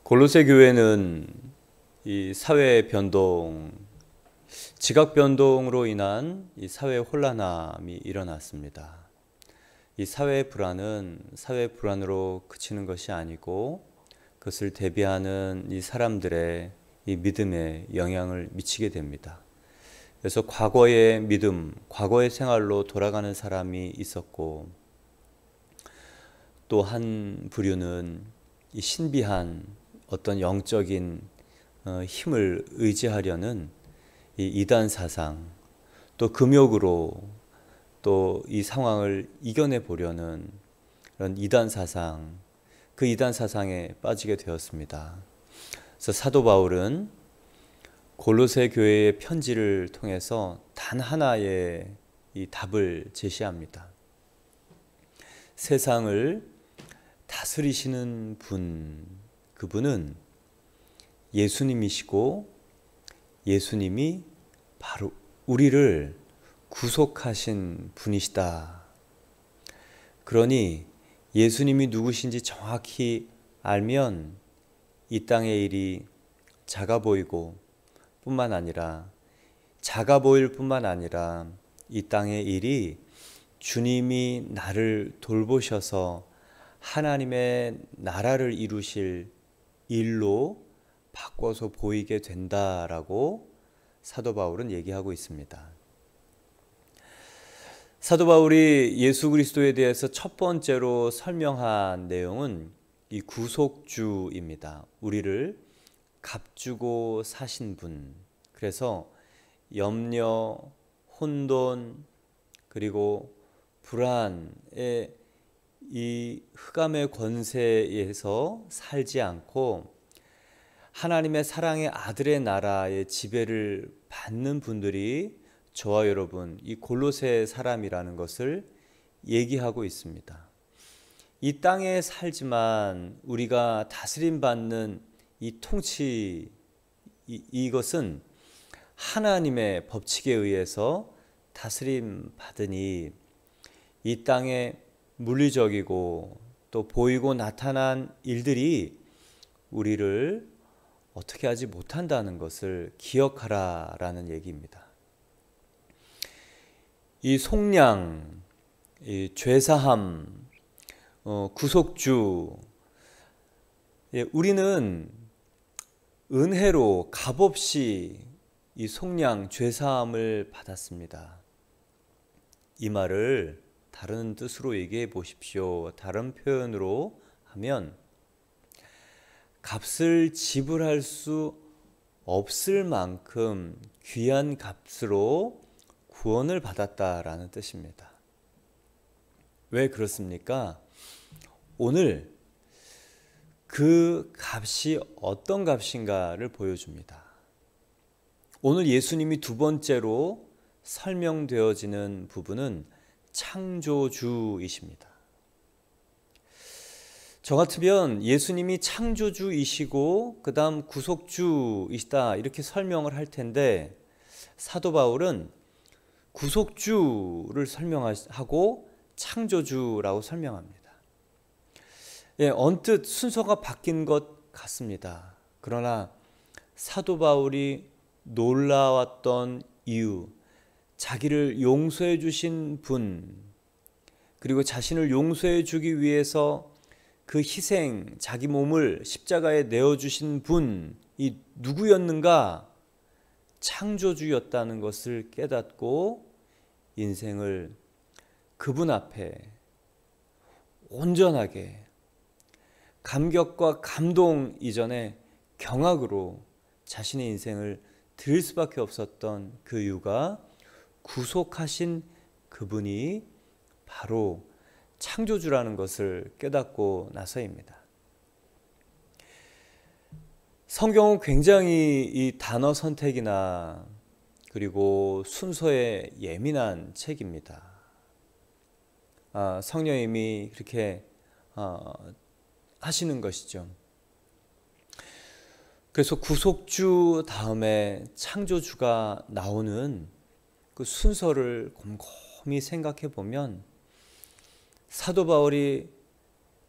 골로새 교회는 이 사회 변동, 지각 변동으로 인한 이 사회 혼란함이 일어났습니다. 이 사회 불안은 사회 불안으로 그치는 것이 아니고 그것을 대비하는 이 사람들의 이 믿음에 영향을 미치게 됩니다. 그래서 과거의 믿음, 과거의 생활로 돌아가는 사람이 있었고, 또 한 부류는 이 신비한 어떤 영적인 힘을 의지하려는 이 이단 사상, 또 금욕으로 또 이 상황을 이겨내 보려는 그런 이단 사상, 그 이단 사상에 빠지게 되었습니다. 그래서 사도 바울은 골로새 교회의 편지를 통해서 단 하나의 이 답을 제시합니다. 세상을 다스리시는 분, 그분은 예수님이시고 예수님이 바로 우리를 구속하신 분이시다. 그러니 예수님이 누구신지 정확히 알면 이 땅의 일이 작아 보일 뿐만 아니라 이 땅의 일이 주님이 나를 돌보셔서 하나님의 나라를 이루실 일로 바꿔서 보이게 된다라고 사도 바울은 얘기하고 있습니다. 사도 바울이 예수 그리스도에 대해서 첫 번째로 설명한 내용은 이 구속주입니다. 우리를 값주고 사신 분. 그래서 염려, 혼돈, 그리고 불안의 이 흑암의 권세에서 살지 않고 하나님의 사랑의 아들의 나라의 지배를 받는 분들이 저와 여러분, 이 골로새 사람이라는 것을 얘기하고 있습니다. 이 땅에 살지만 우리가 다스림 받는 이 통치, 이것은 하나님의 법칙에 의해서 다스림 받으니 이 땅에 물리적이고 또 보이고 나타난 일들이 우리를 어떻게 하지 못한다는 것을 기억하라라는 얘기입니다. 이 속량, 이 죄사함, 구속주, 우리는 은혜로 값없이 이 속량, 죄사함을 받았습니다. 이 말을 다른 뜻으로 얘기해 보십시오. 다른 표현으로 하면 값을 지불할 수 없을 만큼 귀한 값으로 구원을 받았다라는 뜻입니다. 왜 그렇습니까? 오늘 그 값이 어떤 값인가를 보여줍니다. 오늘 예수님이 두 번째로 설명되어지는 부분은 창조주이십니다. 저 같으면 예수님이 창조주이시고 그 다음 구속주이시다 이렇게 설명을 할 텐데, 사도 바울은 구속주를 설명하고 창조주라고 설명합니다. 언뜻 순서가 바뀐 것 같습니다. 그러나 사도 바울이 놀라웠던 이유, 자기를 용서해 주신 분, 그리고 자신을 용서해 주기 위해서 그 희생, 자기 몸을 십자가에 내어주신 분이 누구였는가? 창조주였다는 것을 깨닫고 인생을 그분 앞에 온전하게 감격과 감동 이전에 경악으로 자신의 인생을 드릴 수밖에 없었던 그 이유가 구속하신 그분이 바로 창조주라는 것을 깨닫고 나서입니다. 성경은 굉장히 이 단어 선택이나 그리고 순서에 예민한 책입니다. 성령님이 그렇게 하시는 것이죠. 그래서 구속주 다음에 창조주가 나오는 그 순서를 곰곰이 생각해 보면 사도 바울이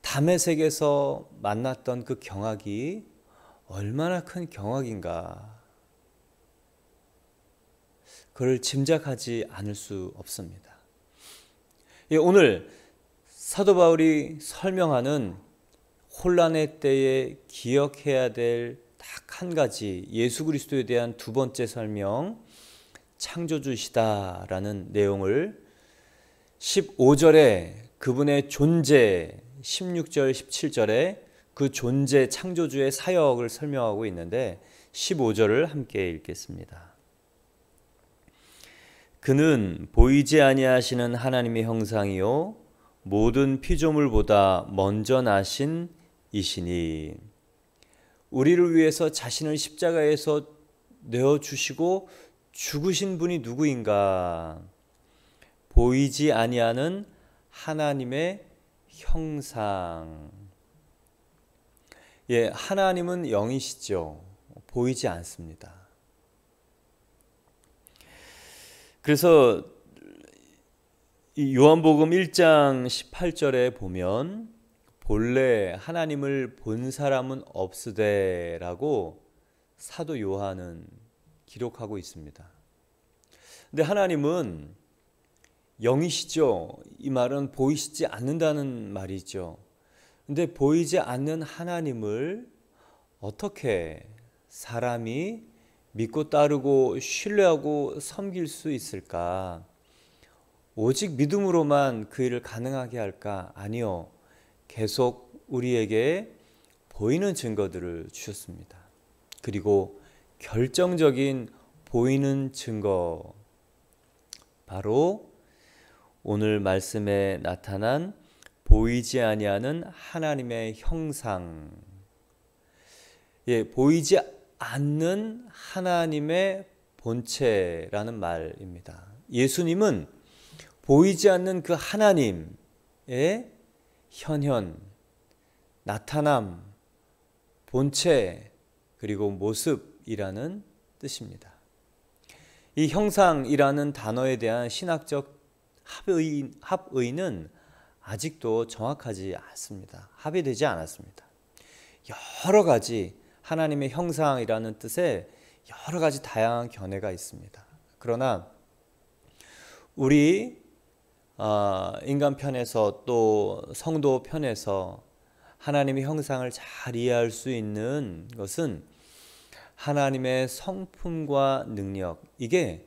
다메섹에서 만났던 그 경악이 얼마나 큰 경악인가. 그걸 짐작하지 않을 수 없습니다. 오늘 사도 바울이 설명하는 혼란의 때에 기억해야 될 딱 한 가지, 예수 그리스도에 대한 두 번째 설명, 창조주시다라는 내용을 15절에 그분의 존재, 16절, 17절에 그 존재, 창조주의 사역을 설명하고 있는데 15절을 함께 읽겠습니다. 그는 보이지 아니하시는 하나님의 형상이요 모든 피조물보다 먼저 나신 이시니 우리를 위해서 자신을 십자가에서 내어주시고 죽으신 분이 누구인가? 보이지 아니하는 하나님의 형상. 하나님은 영이시죠. 보이지 않습니다. 그래서 이 요한복음 1장 18절에 보면 본래 하나님을 본 사람은 없으되라고 사도 요한은 기록하고 있습니다. 근데 하나님은 영이시죠. 이 말은 보이시지 않는다는 말이죠. 근데 보이지 않는 하나님을 어떻게 사람이 믿고 따르고 신뢰하고 섬길 수 있을까? 오직 믿음으로만 그 일을 가능하게 할까? 아니요. 계속 우리에게 보이는 증거들을 주셨습니다. 그리고 결정적인 보이는 증거, 바로 오늘 말씀에 나타난 보이지 아니하는 하나님의 형상, 보이지 않는 하나님의 본체라는 말입니다. 예수님은 보이지 않는 그 하나님의 현현, 나타남, 본체, 그리고 모습이라는 뜻입니다. 이 형상이라는 단어에 대한 신학적 합의는 아직도 정확하지 않습니다. 합의되지 않았습니다. 여러 가지 하나님의 형상이라는 뜻에 여러 가지 다양한 견해가 있습니다. 그러나 우리 인간 편에서 또 성도 편에서 하나님의 형상을 잘 이해할 수 있는 것은 하나님의 성품과 능력, 이게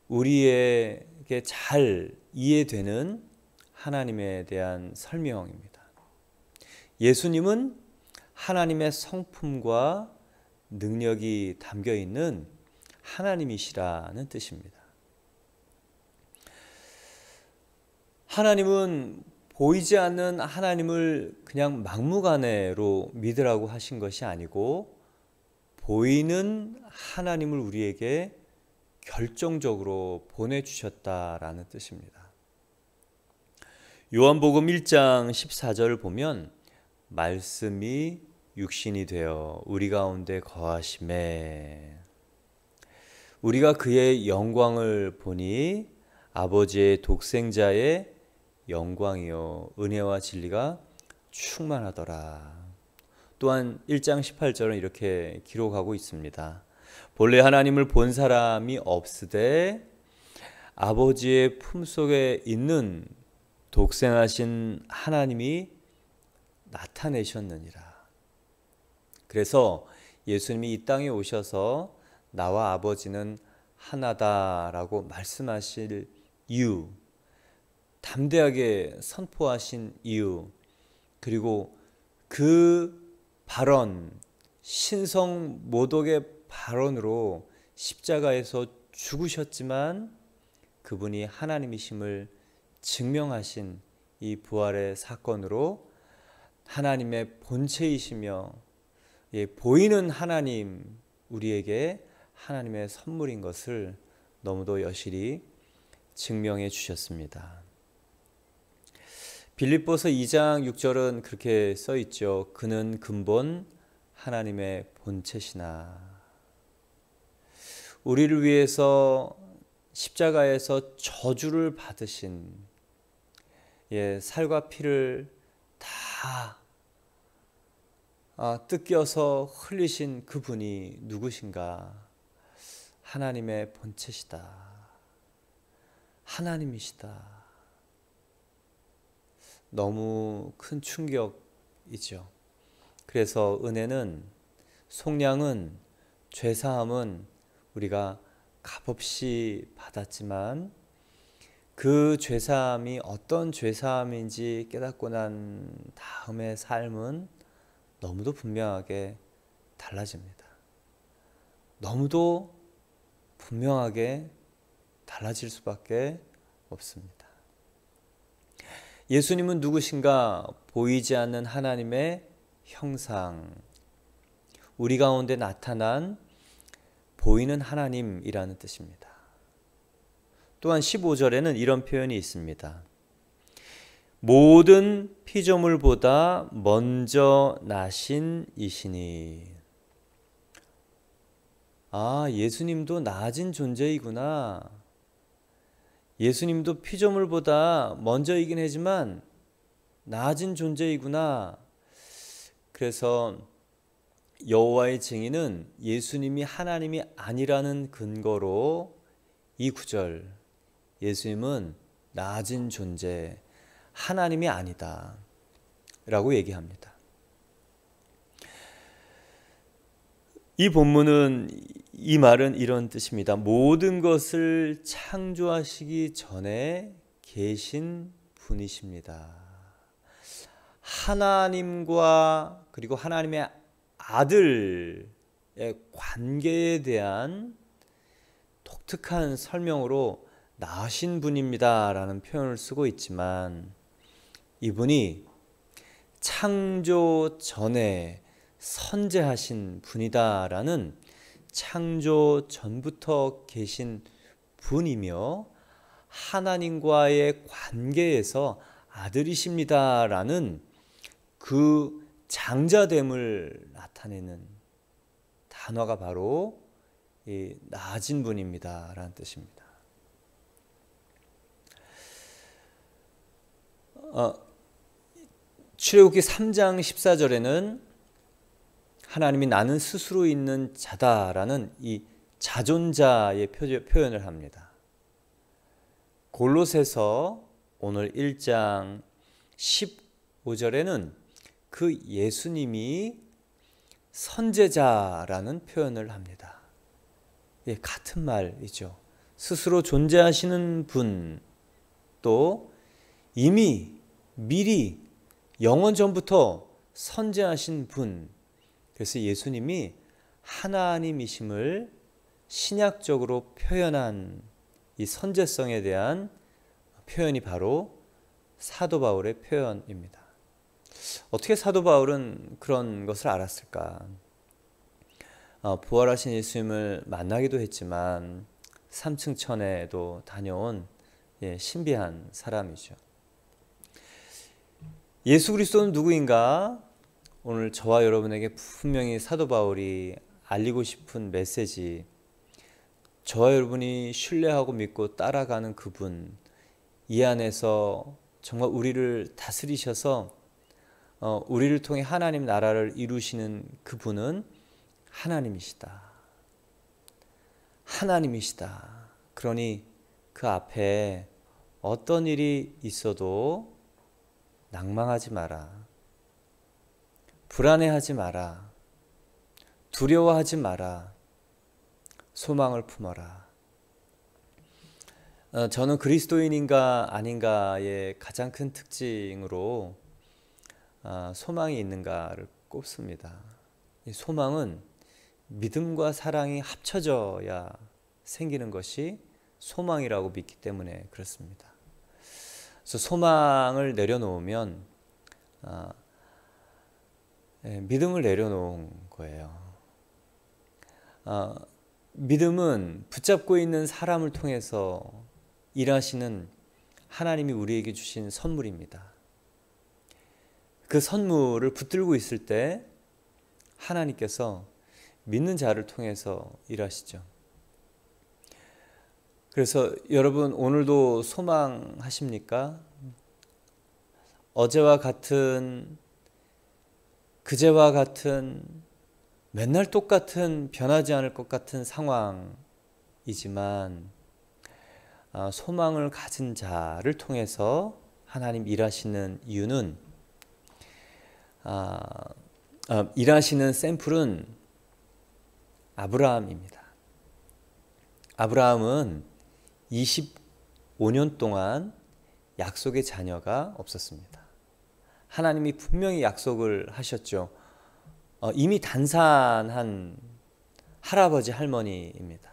우리에게 잘 이해되는 하나님에 대한 설명입니다. 예수님은 하나님의 성품과 능력이 담겨 있는 하나님이시라는 뜻입니다. 하나님은 보이지 않는 하나님을 그냥 막무가내로 믿으라고 하신 것이 아니고 보이는 하나님을 우리에게 결정적으로 보내주셨다라는 뜻입니다. 요한복음 1장 14절을 보면 말씀이 육신이 되어 우리 가운데 거하심에 우리가 그의 영광을 보니 아버지의 독생자의 영광이요 은혜와 진리가 충만하더라. 또한 1장 18절은 이렇게 기록하고 있습니다. 본래 하나님을 본 사람이 없으되 아버지의 품속에 있는 독생하신 하나님이 나타내셨느니라. 그래서 예수님이 이 땅에 오셔서 나와 아버지는 하나다라고 말씀하실 이유, 담대하게 선포하신 이유, 그리고 그 발언, 신성 모독의 발언으로 십자가에서 죽으셨지만 그분이 하나님이심을 증명하신 이 부활의 사건으로 하나님의 본체이시며 보이는 하나님, 우리에게 하나님의 선물인 것을 너무도 여실히 증명해 주셨습니다. 빌립보서 2장 6절은 그렇게 써 있죠. 그는 근본 하나님의 본체시나. 우리를 위해서 십자가에서 저주를 받으신 살과 피를 다 뜯겨서 흘리신 그분이 누구신가? 하나님의 본체시다. 하나님이시다. 너무 큰 충격이죠. 그래서 은혜는, 속량은, 죄사함은 우리가 값없이 받았지만 그 죄사함이 어떤 죄사함인지 깨닫고 난 다음의 삶은 너무도 분명하게 달라집니다. 너무도 분명하게 달라질 수밖에 없습니다. 예수님은 누구신가? 보이지 않는 하나님의 형상, 우리 가운데 나타난 보이는 하나님이라는 뜻입니다. 또한 15절에는 이런 표현이 있습니다. 모든 피조물보다 먼저 나신 이시니. 예수님도 낮은 존재이구나. 예수님도 피조물보다 먼저이긴 하지만 낮은 존재이구나. 그래서 여호와의 증인은 예수님이 하나님이 아니라는 근거로 이 구절, 예수님은 낮은 존재, 하나님이 아니다 라고 얘기합니다. 이 본문은, 이 말은 이런 뜻입니다. 모든 것을 창조하시기 전에 계신 분이십니다. 하나님과 그리고 하나님의 아들의 관계에 대한 독특한 설명으로 나신 분입니다 라는 표현을 쓰고 있지만, 이분이 창조 전에 선재하신 분이다 라는, 창조 전부터 계신 분이며 하나님과의 관계에서 아들이십니다 라는 그 장자됨을 나타내는 단어가 바로 이 낮은 분입니다 라는 뜻입니다. 출애굽기 3장 14절에는 하나님이 나는 스스로 있는 자다라는 이 자존자의 표현을 합니다. 골로새서 오늘 1장 15절에는 그 예수님이 선제자라는 표현을 합니다. 같은 말이죠. 스스로 존재하시는 분, 또 이미 미리 영원 전부터 선제하신 분. 그래서 예수님이 하나님이심을 신약적으로 표현한 이 선제성에 대한 표현이 바로 사도 바울의 표현입니다. 어떻게 사도 바울은 그런 것을 알았을까? 부활하신 예수님을 만나기도 했지만 3층 천에도 다녀온 신비한 사람이죠. 예수 그리스도는 누구인가? 오늘 저와 여러분에게 분명히 사도 바울이 알리고 싶은 메시지, 저와 여러분이 신뢰하고 믿고 따라가는 그분, 이 안에서 정말 우리를 다스리셔서 우리를 통해 하나님 나라를 이루시는 그분은 하나님이시다. 하나님이시다. 그러니 그 앞에 어떤 일이 있어도 낭망하지 마라. 불안해하지 마라. 두려워하지 마라. 소망을 품어라. 저는 그리스도인인가 아닌가의 가장 큰 특징으로 소망이 있는가를 꼽습니다. 이 소망은 믿음과 사랑이 합쳐져야 생기는 것이 소망이라고 믿기 때문에 그렇습니다. 그래서 소망을 내려놓으면 믿음을 내려놓은 거예요. 믿음은 붙잡고 있는 사람을 통해서 일하시는 하나님이 우리에게 주신 선물입니다. 그 선물을 붙들고 있을 때 하나님께서 믿는 자를 통해서 일하시죠. 그래서 여러분 오늘도 소망하십니까? 어제와 같은 그제와 같은 맨날 똑같은 변하지 않을 것 같은 상황이지만 소망을 가진 자를 통해서 하나님 일하시는 이유는 일하시는 샘플은 아브라함입니다. 아브라함은 25년 동안 약속의 자녀가 없었습니다. 하나님이 분명히 약속을 하셨죠. 이미 단산한 할아버지 할머니입니다.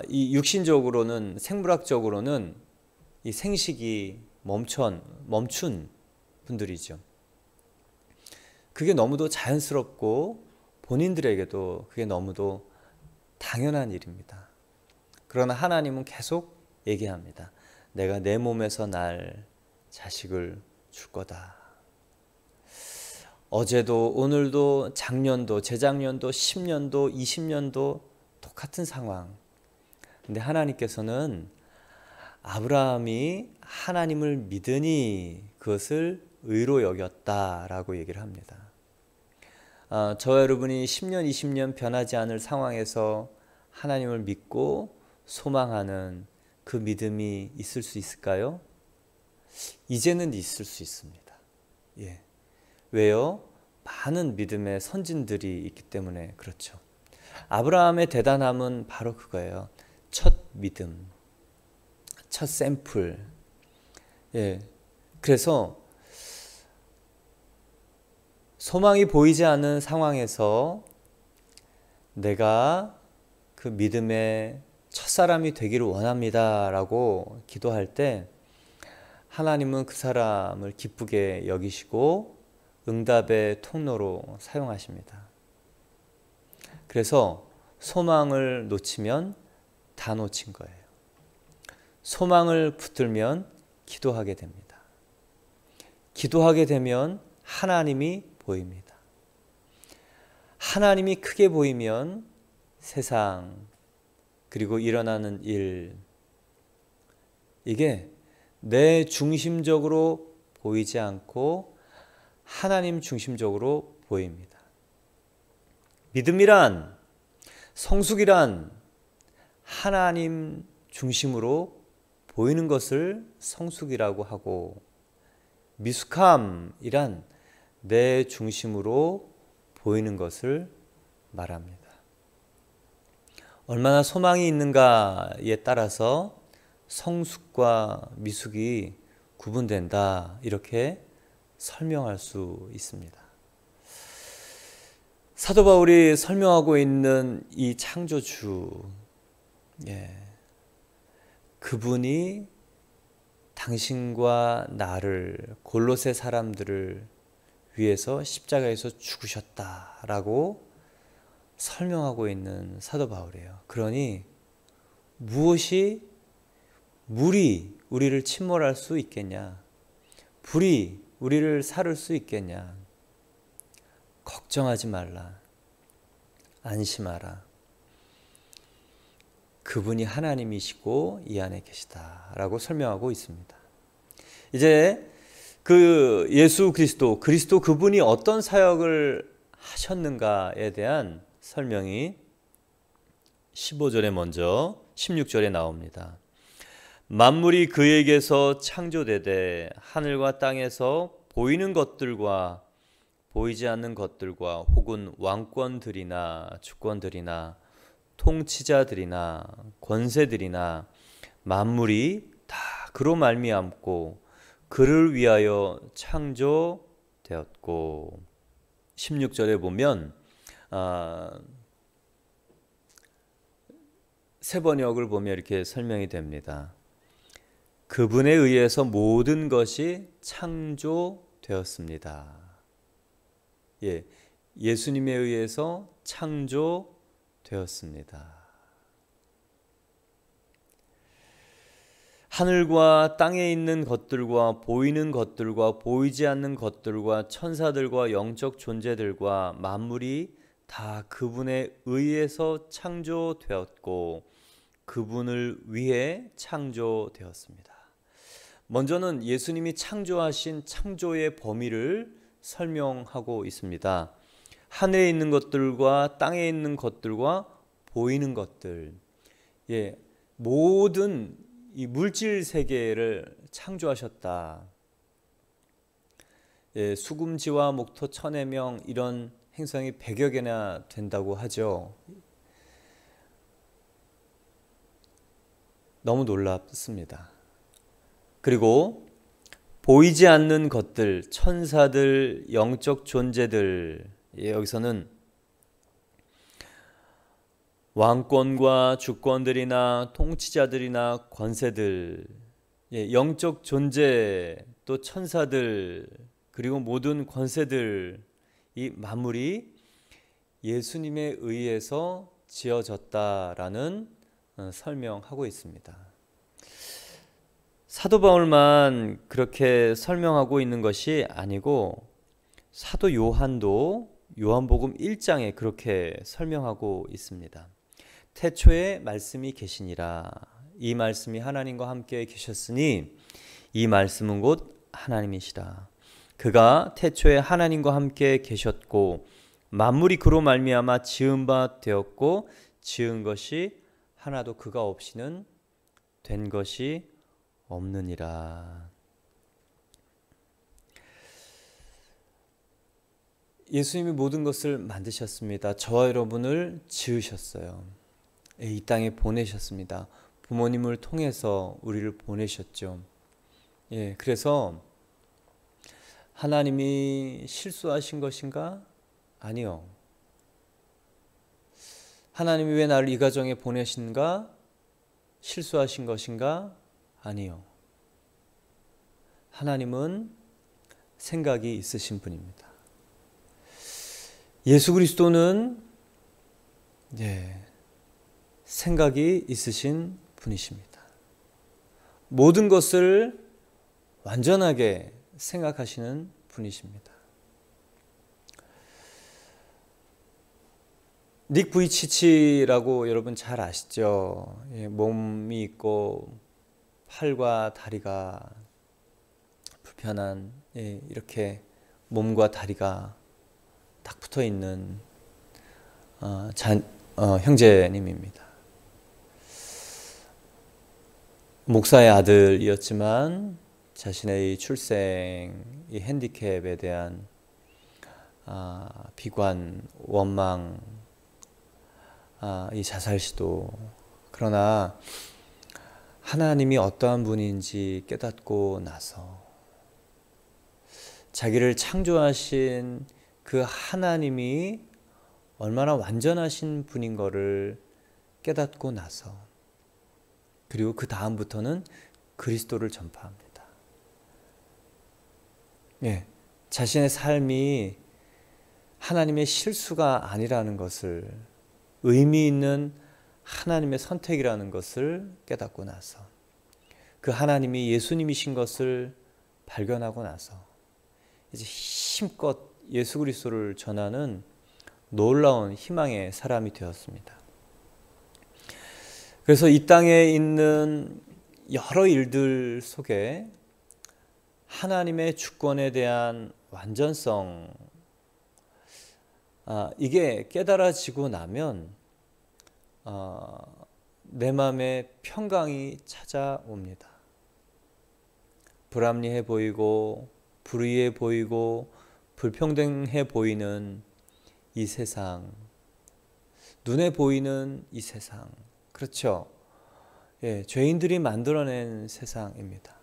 이 육신적으로는 생물학적으로는 이 생식이 멈춘 분들이죠. 그게 너무도 자연스럽고 본인들에게도 그게 너무도 당연한 일입니다. 그러나 하나님은 계속 얘기합니다. 내가 내 몸에서 날 자식을 줄 거다. 어제도 오늘도 작년도 재작년도 10년도 20년도 똑같은 상황. 근데 하나님께서는 아브라함이 하나님을 믿으니 그것을 의로 여겼다라고 얘기를 합니다. 저와 여러분이 10년 20년 변하지 않을 상황에서 하나님을 믿고 소망하는 그 믿음이 있을 수 있을까요? 이제는 있을 수 있습니다. 예. 왜요? 많은 믿음의 선진들이 있기 때문에 그렇죠. 아브라함의 대단함은 바로 그거예요. 첫 믿음, 첫 샘플. 예. 그래서 소망이 보이지 않는 상황에서 내가 그 믿음의 첫사람이 되기를 원합니다 라고 기도할 때 하나님은 그 사람을 기쁘게 여기시고 응답의 통로로 사용하십니다. 그래서 소망을 놓치면 다 놓친 거예요. 소망을 붙들면 기도하게 됩니다. 기도하게 되면 하나님이 보입니다. 하나님이 크게 보이면 세상 그리고 일어나는 일 이게 내 중심적으로 보이지 않고 하나님 중심적으로 보입니다. 믿음이란 성숙이란 하나님 중심으로 보이는 것을 성숙이라고 하고 미숙함이란 내 중심으로 보이는 것을 말합니다. 얼마나 소망이 있는가에 따라서 성숙과 미숙이 구분된다 이렇게 설명할 수 있습니다. 사도 바울이 설명하고 있는 이 창조주 그분이 당신과 나를 골로새 사람들을 위해서 십자가에서 죽으셨다라고 설명하고 있는 사도 바울이에요. 그러니 무엇이 물이 우리를 침몰할 수 있겠냐? 불이 우리를 사를 수 있겠냐? 걱정하지 말라. 안심하라. 그분이 하나님이시고 이 안에 계시다라고 설명하고 있습니다. 이제 그 예수 그리스도 그분이 어떤 사역을 하셨는가에 대한 설명이 15절에 먼저 16절에 나옵니다. 만물이 그에게서 창조되되 하늘과 땅에서 보이는 것들과 보이지 않는 것들과 혹은 왕권들이나 주권들이나 통치자들이나 권세들이나 만물이 다 그로 말미암고 그를 위하여 창조되었고 16절에 보면 새 번역을 보면 이렇게 설명이 됩니다. 그분에 의해서 모든 것이 창조되었습니다. 예수님에 의해서 창조되었습니다. 하늘과 땅에 있는 것들과 보이는 것들과 보이지 않는 것들과 천사들과 영적 존재들과 만물이 다 그분에 의해서 창조되었고 그분을 위해 창조되었습니다. 먼저는 예수님이 창조하신 창조의 범위를 설명하고 있습니다. 하늘에 있는 것들과 땅에 있는 것들과 보이는 것들, 모든 이 물질 세계를 창조하셨다. 수금지와 목토 천해명 이런 행성이 100여 개나 된다고 하죠. 너무 놀랍습니다. 그리고 보이지 않는 것들, 천사들, 영적 존재들, 여기서는 왕권과 주권들이나 통치자들이나 권세들, 영적 존재, 또 천사들, 그리고 모든 권세들, 이 만물이 예수님에 의해서 지어졌다라는 설명하고 있습니다. 사도 바울만 그렇게 설명하고 있는 것이 아니고 사도 요한도 요한복음 1장에 그렇게 설명하고 있습니다. 태초에 말씀이 계시니라. 이 말씀이 하나님과 함께 계셨으니 이 말씀은 곧 하나님이시라. 그가 태초에 하나님과 함께 계셨고 만물이 그로 말미암아 지은 바 되었고 지은 것이 하나도 그가 없이는 된 것이 없느니라. 예수님이 모든 것을 만드셨습니다. 저와 여러분을 지으셨어요. 이 땅에 보내셨습니다. 부모님을 통해서 우리를 보내셨죠. 그래서 하나님이 실수하신 것인가? 아니요. 하나님이 왜 나를 이 가정에 보내신가? 실수하신 것인가? 아니요. 하나님은 생각이 있으신 분입니다. 예수 그리스도는 생각이 있으신 분이십니다. 모든 것을 완전하게 생각하시는 분이십니다. 닉 부이치치라고 여러분 잘 아시죠? 몸이 있고 팔과 다리가 불편한 이렇게 몸과 다리가 딱 붙어 있는 형제님입니다. 목사의 아들이었지만 자신의 출생, 이 핸디캡에 대한 비관, 원망, 이 자살 시도, 그러나 하나님이 어떠한 분인지 깨닫고 나서 자기를 창조하신 그 하나님이 얼마나 완전하신 분인 것을 깨닫고 나서, 그리고 그 다음부터는 그리스도를 전파합니다. 자신의 삶이 하나님의 실수가 아니라는 것을, 의미 있는 하나님의 선택이라는 것을 깨닫고 나서, 그 하나님이 예수님이신 것을 발견하고 나서 이제 힘껏 예수 그리스도를 전하는 놀라운 희망의 사람이 되었습니다. 그래서 이 땅에 있는 여러 일들 속에 하나님의 주권에 대한 완전성, 이게 깨달아지고 나면 내 마음에 평강이 찾아옵니다. 불합리해 보이고 불의해 보이고 불평등해 보이는 이 세상, 눈에 보이는 이 세상, 그렇죠? 죄인들이 만들어낸 세상입니다.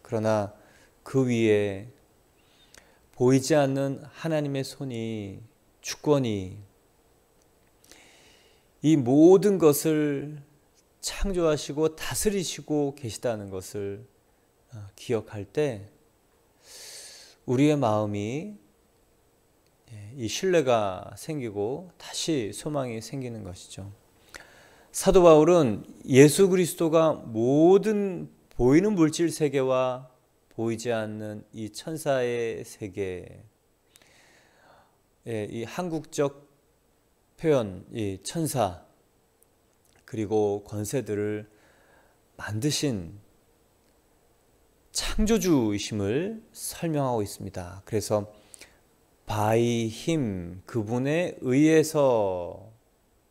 그러나 그 위에 보이지 않는 하나님의 손이, 주권이 이 모든 것을 창조하시고 다스리시고 계시다는 것을 기억할 때 우리의 마음이 이 신뢰가 생기고 다시 소망이 생기는 것이죠. 사도 바울은 예수 그리스도가 모든 보이는 물질 세계와 보이지 않는 이 천사의 세계, 이 한국적 표현, 이 천사 그리고 권세들을 만드신 창조주이심을 설명하고 있습니다. 그래서 by him, 그분에 의해서,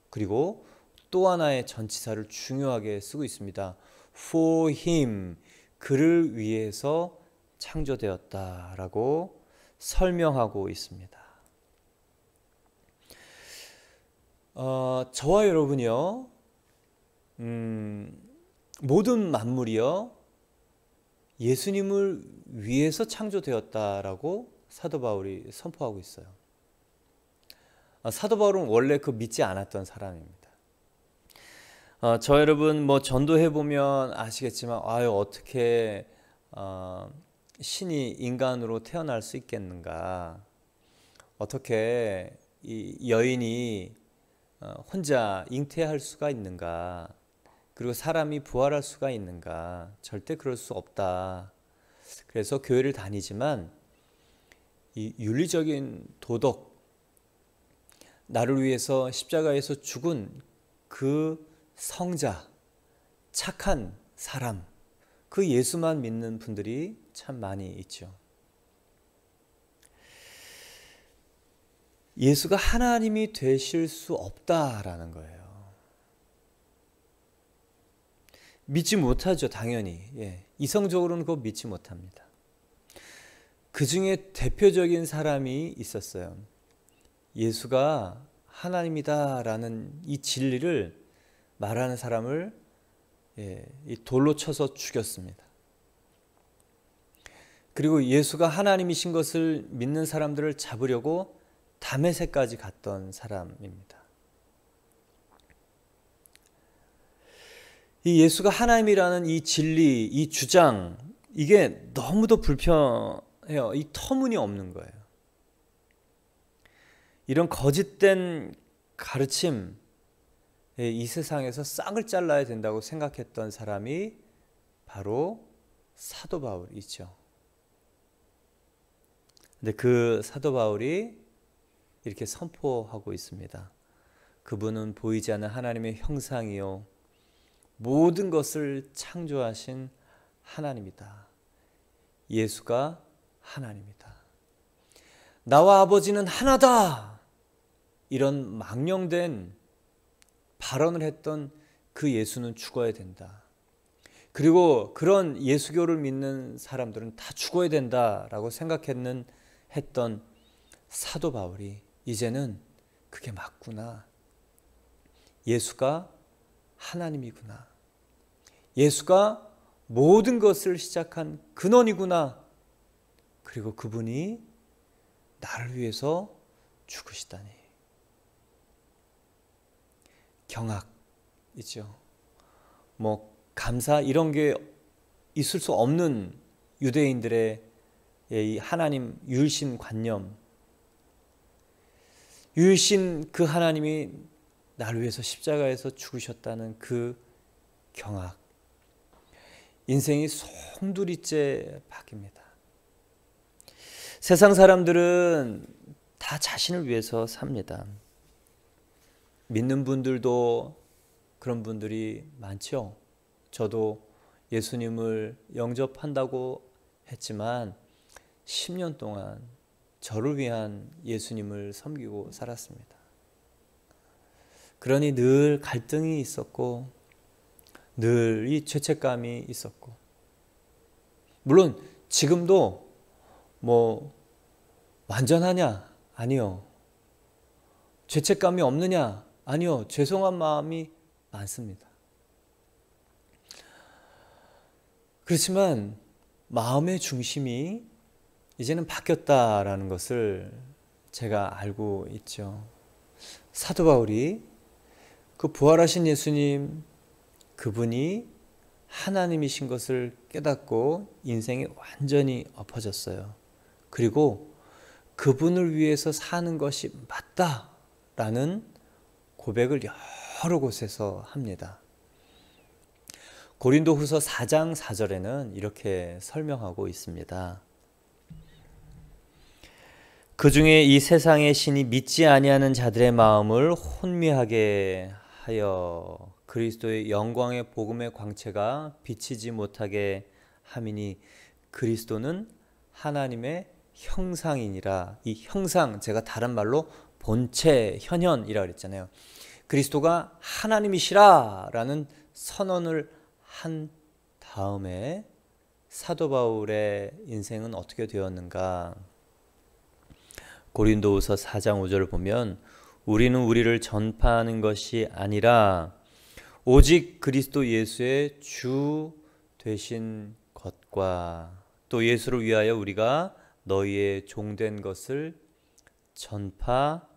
그리고 또 하나의 전치사를 중요하게 쓰고 있습니다. for him, 그를 위해서 창조되었다라고 설명하고 있습니다. 저와 여러분이요, 모든 만물이요, 예수님을 위해서 창조되었다라고 사도 바울이 선포하고 있어요. 사도 바울은 원래 그 믿지 않았던 사람입니다. 저 여러분 뭐 전도해 보면 아시겠지만, 아유 어떻게 신이 인간으로 태어날 수 있겠는가? 어떻게 이 여인이 혼자 잉태할 수가 있는가? 그리고 사람이 부활할 수가 있는가? 절대 그럴 수 없다. 그래서 교회를 다니지만 이 윤리적인 도덕, 나를 위해서 십자가에서 죽은 그 성자, 착한 사람, 그 예수만 믿는 분들이 참 많이 있죠. 예수가 하나님이 되실 수 없다라는 거예요. 믿지 못하죠, 당연히. 이성적으로는 그거 믿지 못합니다. 그 중에 대표적인 사람이 있었어요. 예수가 하나님이다라는 이 진리를 말하는 사람을 이 돌로 쳐서 죽였습니다. 그리고 예수가 하나님이신 것을 믿는 사람들을 잡으려고 다메섹까지 갔던 사람입니다. 이 예수가 하나님이라는 이 진리, 이 주장, 이게 너무도 불편해요. 이 터무니없는 거예요. 이런 거짓된 가르침, 이 세상에서 싹을 잘라야 된다고 생각했던 사람이 바로 사도 바울이죠. 근데 그 사도 바울이 이렇게 선포하고 있습니다. 그분은 보이지 않는 하나님의 형상이요, 모든 것을 창조하신 하나님이다. 예수가 하나님이다. 나와 아버지는 하나다. 이런 망령된 발언을 했던 그 예수는 죽어야 된다. 그리고 그런 예수교를 믿는 사람들은 다 죽어야 된다라고 했던 사도 바울이 이제는 그게 맞구나. 예수가 하나님이구나. 예수가 모든 것을 시작한 근원이구나. 그리고 그분이 나를 위해서 죽으시다니. 경악이죠. 뭐 감사 이런 게 있을 수 없는 유대인들의 이 하나님 유일신 관념, 유일신 그 하나님이 나를 위해서 십자가에서 죽으셨다는 그 경악. 인생이 송두리째 바뀝니다. 세상 사람들은 다 자신을 위해서 삽니다. 믿는 분들도 그런 분들이 많죠. 저도 예수님을 영접한다고 했지만 10년 동안 저를 위한 예수님을 섬기고 살았습니다. 그러니 늘 갈등이 있었고 늘 이 죄책감이 있었고, 물론 지금도 뭐 완전하냐? 아니요. 죄책감이 없느냐? 아니요. 죄송한 마음이 많습니다. 그렇지만 마음의 중심이 이제는 바뀌었다라는 것을 제가 알고 있죠. 사도 바울이 그 부활하신 예수님, 그분이 하나님이신 것을 깨닫고 인생이 완전히 엎어졌어요. 그리고 그분을 위해서 사는 것이 맞다라는 고백을 여러 곳에서 합니다. 고린도후서 4장 4절에는 이렇게 설명하고 있습니다. 그 중에 이 세상의 신이 믿지 아니하는 자들의 마음을 혼미하게 하여 그리스도의 영광의 복음의 광채가 비치지 못하게 함이니, 그리스도는 하나님의 형상이니라. 이 형상, 제가 다른 말로 본체, 현현이라 그랬잖아요. 그리스도가 하나님이시라 라는 선언을 한 다음에 사도 바울의 인생은 어떻게 되었는가? 고린도후서 4장 5절을 보면 우리는 우리를 전파하는 것이 아니라 오직 그리스도 예수의 주 되신 것과 또 예수를 위하여 우리가 너희의 종된 것을 전파함이라.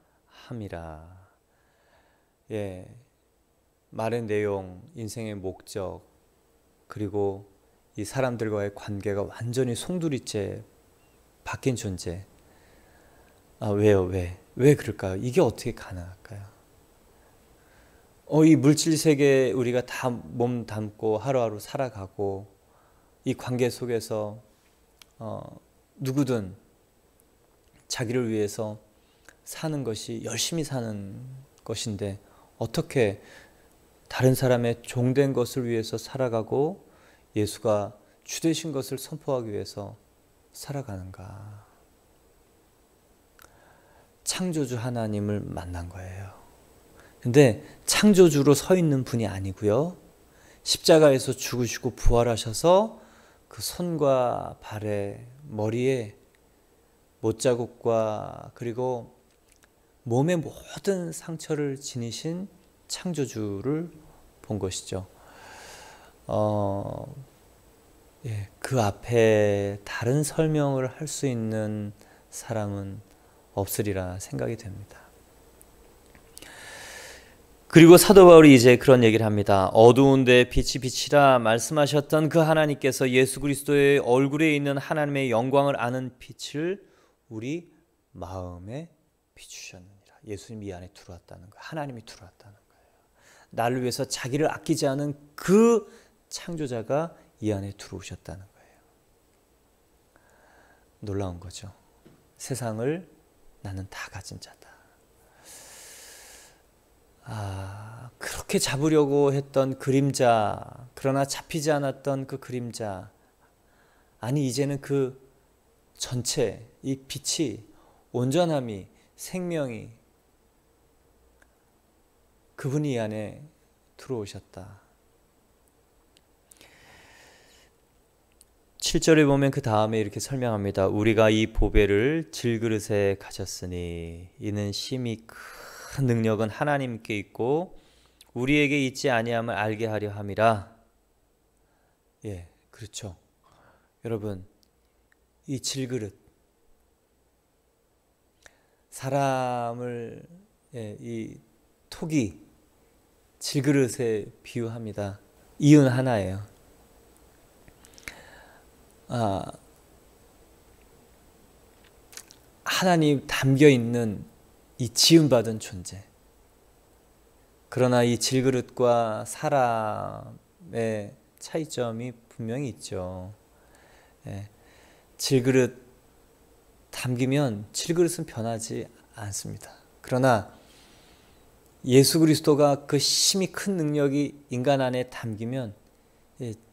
예, 말의 내용, 인생의 목적, 그리고 이 사람들과의 관계가 완전히 송두리째 바뀐 존재. 왜요? 왜 그럴까요? 이게 어떻게 가능할까요? 이 물질 세계에 우리가 다 몸 담고 하루하루 살아가고 이 관계 속에서 누구든 자기를 위해서 사는 것이 열심히 사는 것인데 어떻게 다른 사람의 종된 것을 위해서 살아가고 예수가 주되신 것을 선포하기 위해서 살아가는가? 창조주 하나님을 만난 거예요. 근데 창조주로 서 있는 분이 아니고요. 십자가에서 죽으시고 부활하셔서 그 손과 발에 머리에 못자국과 그리고 몸의 모든 상처를 지니신 창조주를 본 것이죠. 그 앞에 다른 설명을 할 수 있는 사람은 없으리라 생각이 됩니다. 그리고 사도 바울이 이제 그런 얘기를 합니다. 어두운 데 빛이 비치라 말씀하셨던 그 하나님께서 예수 그리스도의 얼굴에 있는 하나님의 영광을 아는 빛을 우리 마음에 비추셨느니라. 예수님이 이 안에 들어왔다는 거예요. 하나님이 들어왔다는 거예요. 나를 위해서 자기를 아끼지 않은 그 창조자가 이 안에 들어오셨다는 거예요. 놀라운 거죠. 세상을 나는 다 가진 자다. 그렇게 잡으려고 했던 그림자, 그러나 잡히지 않았던 그 그림자, 아니 이제는 그 전체, 이 빛이, 온전함이, 생명이 그분이 이 안에 들어오셨다. 7절에 보면 그 다음에 이렇게 설명합니다. 우리가 이 보배를 질그릇에 가졌으니 이는 심히 큰 능력은 하나님께 있고 우리에게 있지 아니함을 알게 하려 함이라. 예, 그렇죠. 여러분, 이 질그릇, 사람을 이 톡이 질그릇에 비유합니다. 이은 하나예요. 하나님 담겨 있는 이 지음받은 존재. 그러나 이 질그릇과 사람의 차이점이 분명히 있죠. 질그릇 담기면 질그릇은 변하지 않습니다. 그러나 예수 그리스도가 그 심히 큰 능력이 인간 안에 담기면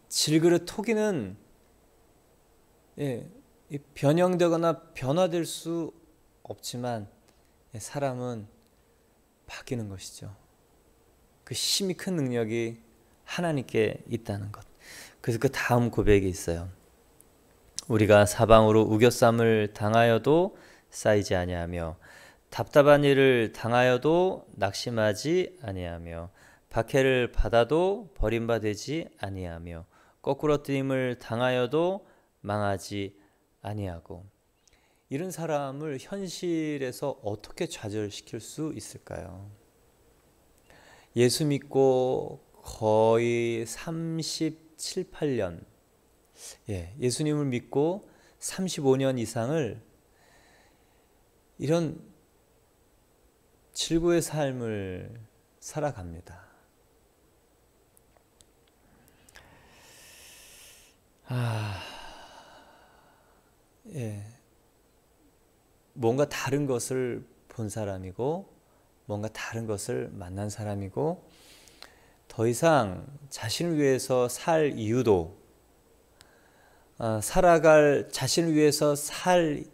질그릇 토기는 변형되거나 변화될 수 없지만 사람은 바뀌는 것이죠. 그 심히 큰 능력이 하나님께 있다는 것. 그래서 그 다음 고백이 있어요. 우리가 사방으로 우겨쌈을 당하여도 쌓이지 아니하며 답답한 일을 당하여도 낙심하지 아니하며 박해를 받아도 버림받지 아니하며 거꾸러뜨림을 당하여도 망하지 아니하고. 이런 사람을 현실에서 어떻게 좌절시킬 수 있을까요? 예수 믿고 거의 37, 8년, 예수님을 믿고 35년 이상을 이런 질고의 삶을 살아갑니다. 뭔가 다른 것을 본 사람이고 뭔가 다른 것을 만난 사람이고 더 이상 자신을 위해서 살 이유도 살아갈 자신을 위해서 살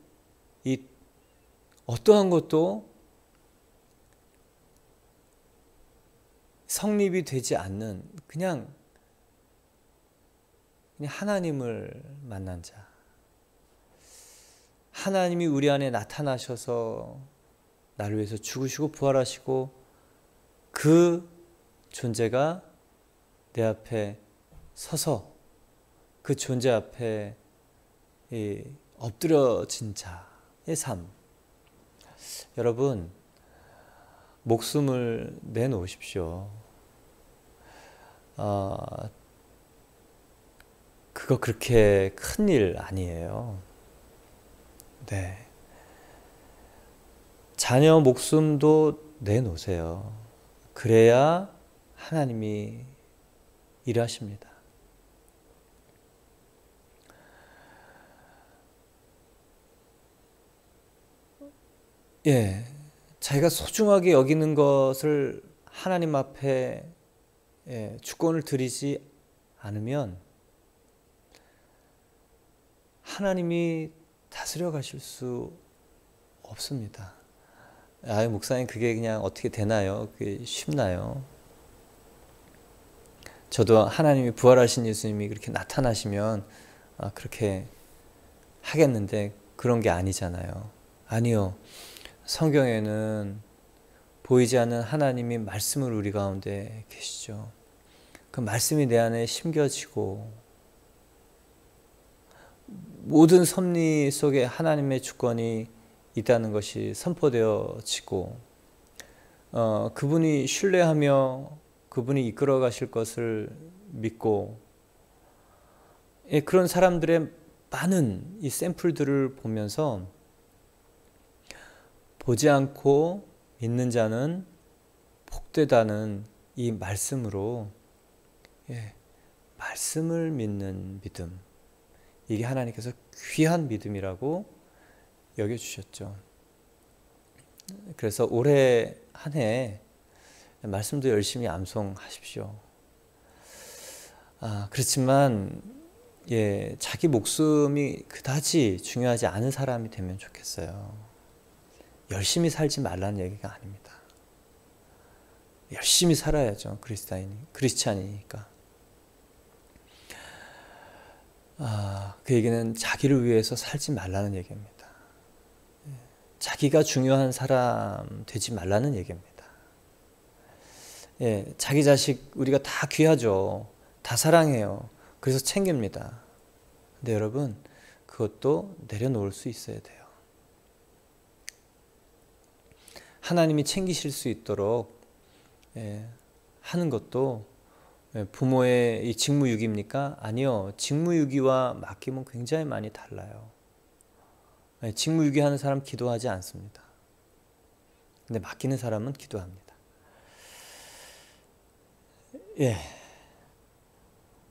이 어떠한 것도 성립이 되지 않는 그냥 하나님을 만난 자. 하나님이 우리 안에 나타나셔서 나를 위해서 죽으시고 부활하시고 그 존재가 내 앞에 서서 그 존재 앞에 엎드려진 자의 삶. 여러분, 목숨을 내놓으십시오. 그거 그렇게 큰일 아니에요. 네. 자녀 목숨도 내놓으세요. 그래야 하나님이 일하십니다. 예, 자기가 소중하게 여기는 것을 하나님 앞에 주권을 드리지 않으면 하나님이 다스려 가실 수 없습니다. 목사님 그게 그냥 어떻게 되나요? 그게 쉽나요? 저도 하나님이 부활하신 예수님이 그렇게 나타나시면 그렇게 하겠는데 그런 게 아니잖아요. 아니요. 성경에는 보이지 않는 하나님이 말씀을 우리 가운데 계시죠. 그 말씀이 내 안에 심겨지고 모든 섭리 속에 하나님의 주권이 있다는 것이 선포되어지고 그분이 신뢰하며 그분이 이끌어 가실 것을 믿고 그런 사람들의 많은 이 샘플들을 보면서 보지 않고 믿는 자는 복되다는 이 말씀으로 말씀을 믿는 믿음, 이게 하나님께서 귀한 믿음이라고 여겨주셨죠. 그래서 올해 한 해 말씀도 열심히 암송하십시오. 그렇지만 자기 목숨이 그다지 중요하지 않은 사람이 되면 좋겠어요. 열심히 살지 말라는 얘기가 아닙니다. 열심히 살아야죠. 크리스찬이니까. 그 얘기는 자기를 위해서 살지 말라는 얘기입니다. 자기가 중요한 사람 되지 말라는 얘기입니다. 자기 자식 우리가 다 귀하죠. 다 사랑해요. 그래서 챙깁니다. 근데 여러분, 그것도 내려놓을 수 있어야 돼요. 하나님이 챙기실 수 있도록 하는 것도 부모의 이 직무유기입니까? 아니요. 직무유기와 맡김은 굉장히 많이 달라요. 직무유기하는 사람 기도하지 않습니다. 근데 맡기는 사람은 기도합니다.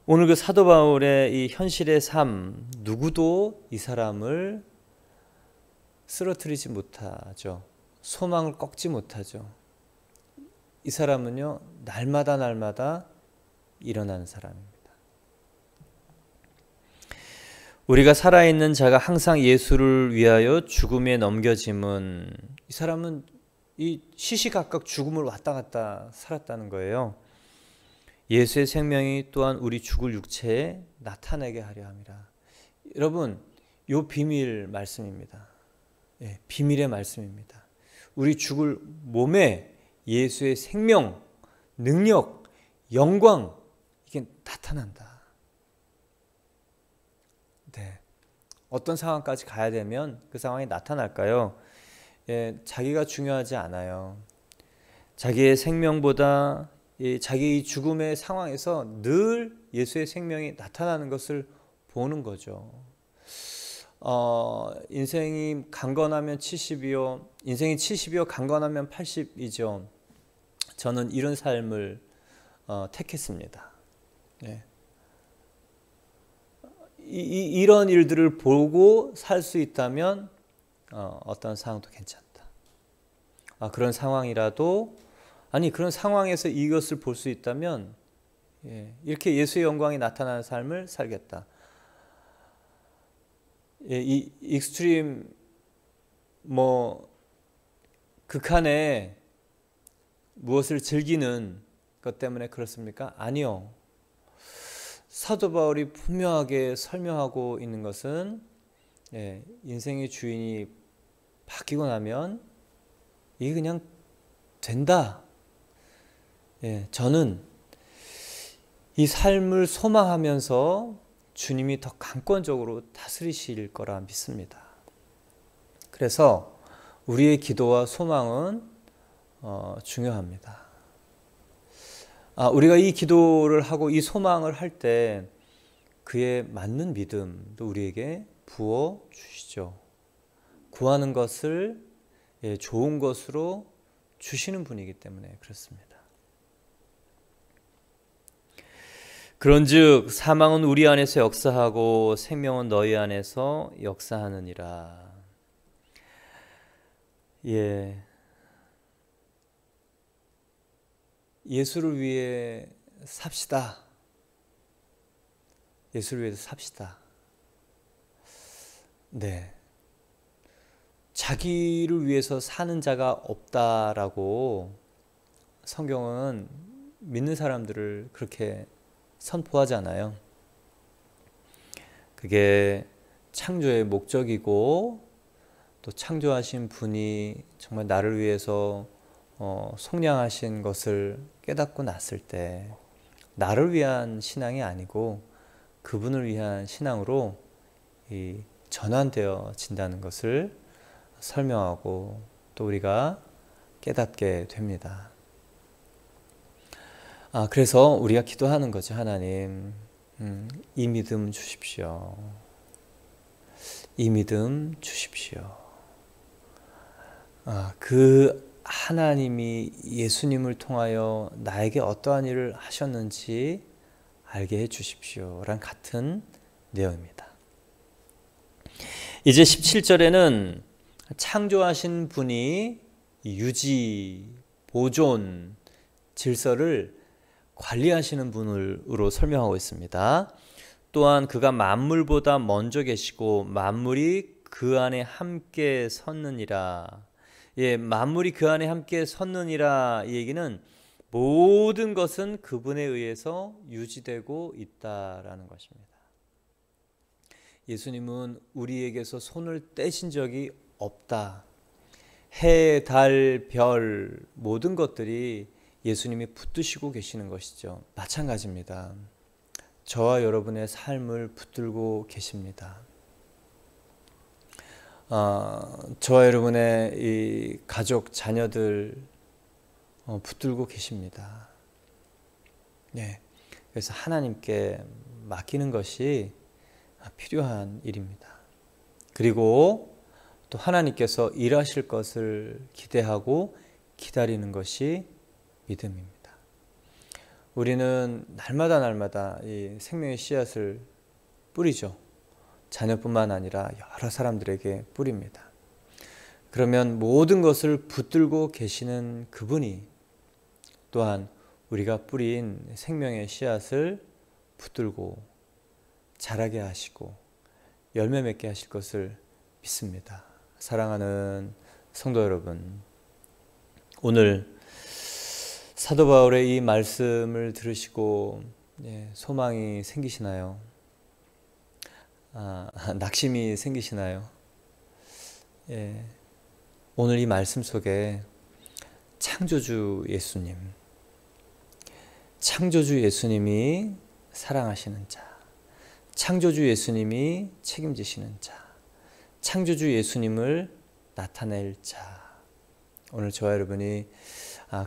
오늘 그 사도 바울의 이 현실의 삶, 누구도 이 사람을 쓰러뜨리지 못하죠. 소망을 꺾지 못하죠. 이 사람은요, 날마다 일어나는 사람입니다. 우리가 살아있는 자가 항상 예수를 위하여 죽음에 넘겨짐은, 이 사람은 이 시시각각 죽음을 왔다 갔다 살았다는 거예요. 예수의 생명이 또한 우리 죽을 육체에 나타내게 하려 함이라. 여러분, 이 비밀 말씀입니다. 비밀의 말씀입니다. 우리 죽을 몸에 예수의 생명, 능력, 영광, 이게 나타난다. 어떤 상황까지 가야 되면 그 상황이 나타날까요? 자기가 중요하지 않아요. 자기의 생명보다 자기 죽음의 상황에서 늘 예수의 생명이 나타나는 것을 보는 거죠. 인생이 강건하면 70이요. 인생이 70이요. 강건하면 80이죠. 저는 이런 삶을 택했습니다. 이런 일들을 보고 살 수 있다면 어떤 상황도 괜찮다. 그런 상황이라도 그런 상황에서 이것을 볼 수 있다면 이렇게 예수의 영광이 나타나는 삶을 살겠다. 이 익스트림 뭐 극한에 무엇을 즐기는 것 때문에 그렇습니까? 아니요. 사도 바울이 분명하게 설명하고 있는 것은 인생의 주인이 바뀌고 나면 이게 그냥 된다. 저는 이 삶을 소망하면서 주님이 더 강권적으로 다스리실 거라 믿습니다. 그래서 우리의 기도와 소망은 중요합니다. 우리가 이 기도를 하고 이 소망을 할 때 그에 맞는 믿음도 우리에게 부어 주시죠. 구하는 것을 좋은 것으로 주시는 분이기 때문에 그렇습니다. 그런즉 사망은 우리 안에서 역사하고 생명은 너희 안에서 역사하느니라. 예수를 위해 삽시다. 예수를 위해서 삽시다. 자기를 위해서 사는 자가 없다라고 성경은 믿는 사람들을 그렇게 선포하잖아요. 그게 창조의 목적이고 또 창조하신 분이 정말 나를 위해서 속량하신 것을 깨닫고 났을 때 나를 위한 신앙이 아니고 그분을 위한 신앙으로 전환되어진다는 것을 설명하고 또 우리가 깨닫게 됩니다. 그래서 우리가 기도하는 거죠. 하나님, 이 믿음 주십시오. 이 믿음 주십시오. 그 하나님이 예수님을 통하여 나에게 어떠한 일을 하셨는지 알게 해 주십시오. 라는 같은 내용입니다. 이제 17절에는 창조하신 분이 유지, 보존, 질서를 관리하시는 분으로 설명하고 있습니다. 또한 그가 만물보다 먼저 계시고 만물이 그 안에 함께 섰느니라. 만물이 그 안에 함께 섰느니라. 이 얘기는 모든 것은 그분에 의해서 유지되고 있다라는 것입니다. 예수님은 우리에게서 손을 떼신 적이 없다. 해, 달, 별 모든 것들이 예수님이 붙드시고 계시는 것이죠. 마찬가지입니다. 저와 여러분의 삶을 붙들고 계십니다. 저와 여러분의 이 가족, 자녀들 붙들고 계십니다. 그래서 하나님께 맡기는 것이 필요한 일입니다. 그리고 또 하나님께서 일하실 것을 기대하고 기다리는 것이 믿음입니다. 우리는 날마다 이 생명의 씨앗을 뿌리죠. 자녀뿐만 아니라 여러 사람들에게 뿌립니다. 그러면 모든 것을 붙들고 계시는 그분이 또한 우리가 뿌린 생명의 씨앗을 붙들고 자라게 하시고 열매 맺게 하실 것을 믿습니다. 사랑하는 성도 여러분, 오늘 사도 바울의 이 말씀을 들으시고 소망이 생기시나요? 낙심이 생기시나요? 오늘 이 말씀 속에 창조주 예수님이 사랑하시는 자, 창조주 예수님이 책임지시는 자, 창조주 예수님을 나타낼 자, 오늘 저와 여러분이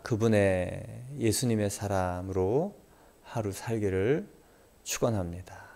그분의 예수님의 사람으로 하루 살기를 축원합니다.